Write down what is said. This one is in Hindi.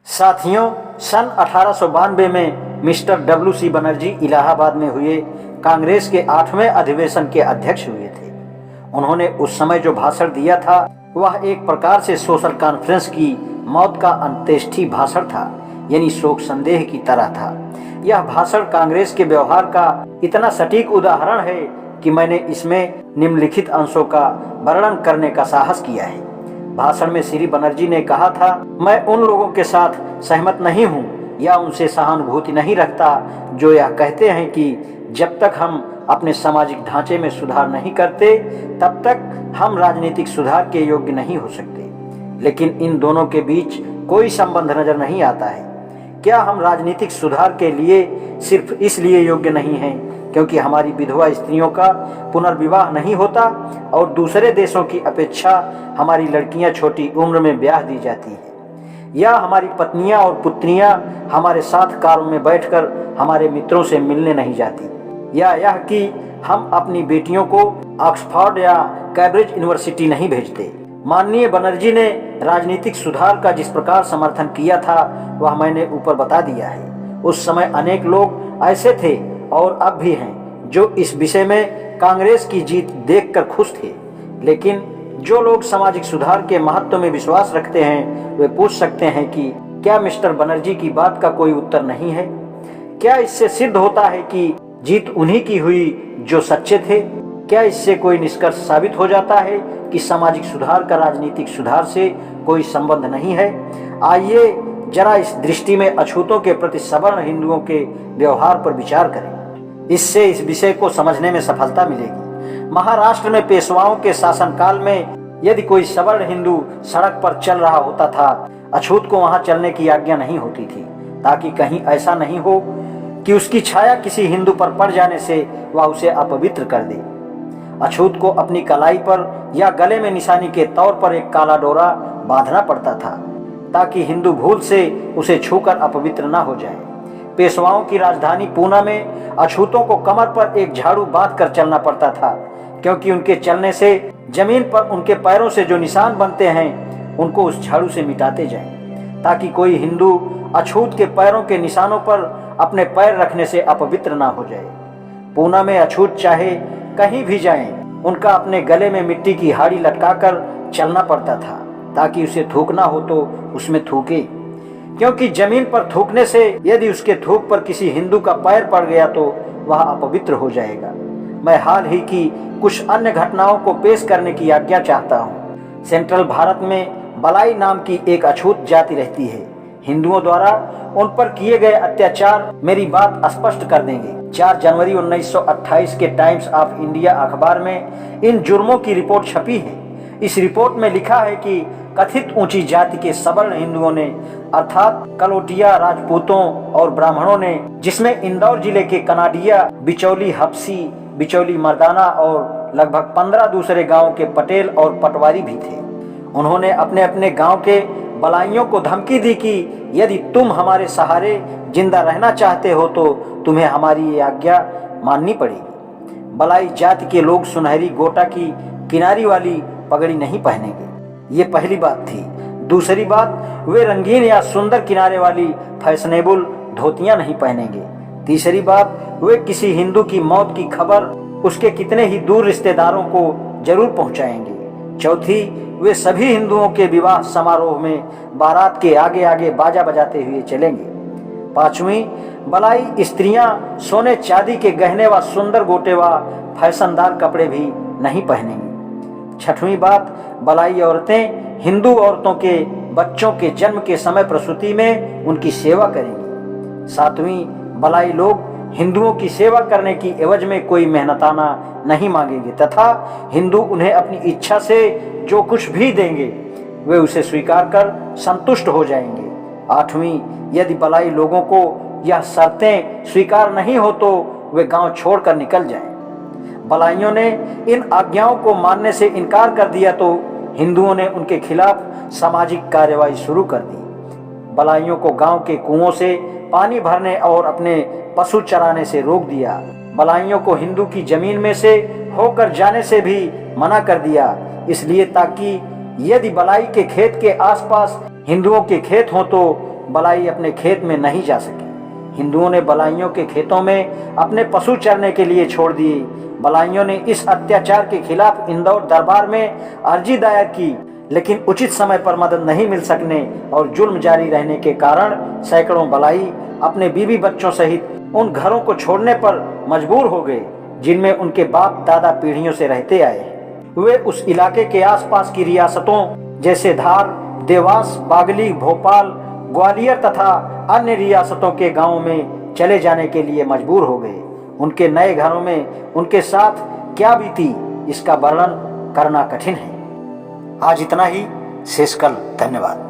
साथियों, सन 1892 में मिस्टर डब्ल्यू.सी. बनर्जी इलाहाबाद में हुए कांग्रेस के 8वें अधिवेशन के अध्यक्ष हुए थे। उन्होंने उस समय जो भाषण दिया था वह एक प्रकार से सोशल कॉन्फ्रेंस की मौत का अंत्येष्टि भाषण था, यानी शोक संदेह की तरह था। यह भाषण कांग्रेस के व्यवहार का इतना सटीक उदाहरण है कि मैंने इसमें निम्नलिखित अंशों का वर्णन करने का साहस किया है। भाषण में श्री बनर्जी ने कहा था, मैं उन लोगों के साथ सहमत नहीं हूँ या उनसे सहानुभूति नहीं रखता जो यह कहते हैं कि जब तक हम अपने सामाजिक ढांचे में सुधार नहीं करते तब तक हम राजनीतिक सुधार के योग्य नहीं हो सकते। लेकिन इन दोनों के बीच कोई संबंध नजर नहीं आता है। क्या हम राजनीतिक सुधार के लिए सिर्फ इसलिए योग्य नहीं हैं क्योंकि हमारी विधवा स्त्रियों का पुनर्विवाह नहीं होता और दूसरे देशों की अपेक्षा हमारी लड़कियां छोटी उम्र में ब्याह दी जाती है, या हमारी पत्नियां और पुत्रियां हमारे साथ कारों में बैठकर हमारे मित्रों से मिलने नहीं जाती, या यह कि हम अपनी बेटियों को ऑक्सफोर्ड या कैम्ब्रिज यूनिवर्सिटी नहीं भेजते। माननीय बनर्जी ने राजनीतिक सुधार का जिस प्रकार समर्थन किया था वह मैंने ऊपर बता दिया है। उस समय अनेक लोग ऐसे थे और अब भी हैं जो इस विषय में कांग्रेस की जीत देखकर खुश थे। लेकिन जो लोग सामाजिक सुधार के महत्व में विश्वास रखते हैं वे पूछ सकते हैं कि क्या मिस्टर बनर्जी की बात का कोई उत्तर नहीं है? क्या इससे सिद्ध होता है कि जीत उन्हीं की हुई जो सच्चे थे? क्या इससे कोई निष्कर्ष साबित हो जाता है कि सामाजिक सुधार का राजनीतिक सुधार से कोई संबंध नहीं है? आइए जरा इस दृष्टि में अछूतों के प्रति सवर्ण हिंदुओं के व्यवहार पर विचार करें। इससे इस विषय को समझने में सफलता मिलेगी। महाराष्ट्र में पेशवाओं के शासनकाल में यदि कोई सवर्ण हिंदू सड़क पर चल रहा होता था, अछूत को वहां चलने की आज्ञा नहीं होती थी, ताकि कहीं ऐसा नहीं हो कि उसकी छाया किसी हिंदू पर पड़ जाने से वह उसे अपवित्र कर दे। अछूत को अपनी कलाई पर या गले में निशानी के तौर पर एक काला डोरा बांधना पड़ता था ताकि हिंदू भूल से उसे छूकर अपवित्र न हो जाए। पेशवाओं की राजधानी पूना में अछूतों को कमर पर एक झाड़ू बांधकर चलना पड़ता था, क्योंकि उनके चलने से जमीन पर उनके पैरों से जो निशान बनते हैं उनको उस झाड़ू से मिटाते जाएं, ताकि कोई हिंदू अछूत के पैरों के निशानों पर अपने पैर रखने से अपवित्र ना हो जाए। पूना में अछूत चाहे कहीं भी जाएं, उनका अपने गले में मिट्टी की हाड़ी लटकाकर चलना पड़ता था ताकि उसे थूकना हो तो उसमें थूके, क्योंकि जमीन पर थूकने से यदि उसके थूक पर किसी हिंदू का पैर पड़ गया तो वह अपवित्र हो जाएगा। मैं हाल ही की कुछ अन्य घटनाओं को पेश करने की आज्ञा चाहता हूँ। सेंट्रल भारत में बलाई नाम की एक अछूत जाति रहती है। हिंदुओं द्वारा उन पर किए गए अत्याचार मेरी बात स्पष्ट कर देंगे। 4 जनवरी 1928 के टाइम्स ऑफ इंडिया अखबार में इन जुर्मों की रिपोर्ट छपी है। इस रिपोर्ट में लिखा है कि कथित ऊंची जाति के सवर्ण हिंदुओं ने अर्थात कलोटिया, राजपूतों और ब्राह्मणों ने, जिसमें इंदौर जिले के कनाडिया, बिचौली हप्सी, बिचौली मर्दाना और लगभग 15 दूसरे गांवों के पटेल और पटवारी भी थे, उन्होंने अपने अपने गांव के बलाइयों को धमकी दी कि यदि तुम हमारे सहारे जिंदा रहना चाहते हो तो तुम्हें हमारी ये आज्ञा माननी पड़ेगी। बलाई जाति के लोग सुनहरी गोटा की किनारी वाली पगड़ी नहीं पहनेंगे, ये पहली बात थी। दूसरी बात, वे रंगीन या सुंदर किनारे वाली फैशनेबल धोतियां नहीं पहनेंगे। तीसरी बात, वे किसी हिंदू की मौत की खबर उसके कितने ही दूर रिश्तेदारों को जरूर पहुंचाएंगे। चौथी, वे सभी हिंदुओं के विवाह समारोह में बारात के आगे आगे बाजा बजाते हुए चलेंगे। पांचवी, बलाई स्त्रियां सोने चांदी के गहने व सुंदर गोटे व फैशनदार कपड़े भी नहीं पहनेंगी। छठवीं बात, बलाई औरतें हिंदू औरतों के बच्चों के जन्म के समय प्रसूति में उनकी सेवा करेंगी। सातवीं, बलाई लोग हिंदुओं की सेवा करने की एवज में कोई मेहनताना नहीं मांगेंगे तथा हिंदू उन्हें अपनी इच्छा से जो कुछ भी देंगे वे उसे स्वीकार कर संतुष्ट हो जाएंगे। आठवीं, यदि बलाई लोगों को यह शर्तें स्वीकार नहीं हो तो वे गांव छोड़कर निकल जाएं। बलाइयों ने इन आज्ञाओं को मानने से इनकार कर दिया तो हिंदुओं ने उनके खिलाफ सामाजिक कार्यवाही शुरू कर दी। बलाइयों को गांव के कुओं से पानी भरने और अपने पशु चराने से रोक दिया। बलाइयों को हिंदू की जमीन में से होकर जाने से भी मना कर दिया, इसलिए ताकि यदि बलाई के खेत के आसपास हिंदुओं के खेत हों तो बलाई अपने खेत में नहीं जा सकी। हिंदुओं ने बलाइयों के खेतों में अपने पशु चरने के लिए छोड़ दिए। बलाइयों ने इस अत्याचार के खिलाफ इंदौर दरबार में अर्जी दायर की, लेकिन उचित समय पर मदद नहीं मिल सकने और जुल्म जारी रहने के कारण सैकड़ों बलाई अपने बीवी बच्चों सहित उन घरों को छोड़ने पर मजबूर हो गए जिनमें उनके बाप दादा पीढ़ियों से रहते आए। वे उस इलाके के आसपास की रियासतों जैसे धार, देवास, बागली, भोपाल, ग्वालियर तथा अन्य रियासतों के गांवों में चले जाने के लिए मजबूर हो गए। उनके नए घरों में उनके साथ क्या बीती, इसका वर्णन करना कठिन है। आज इतना ही, शेष कल। धन्यवाद।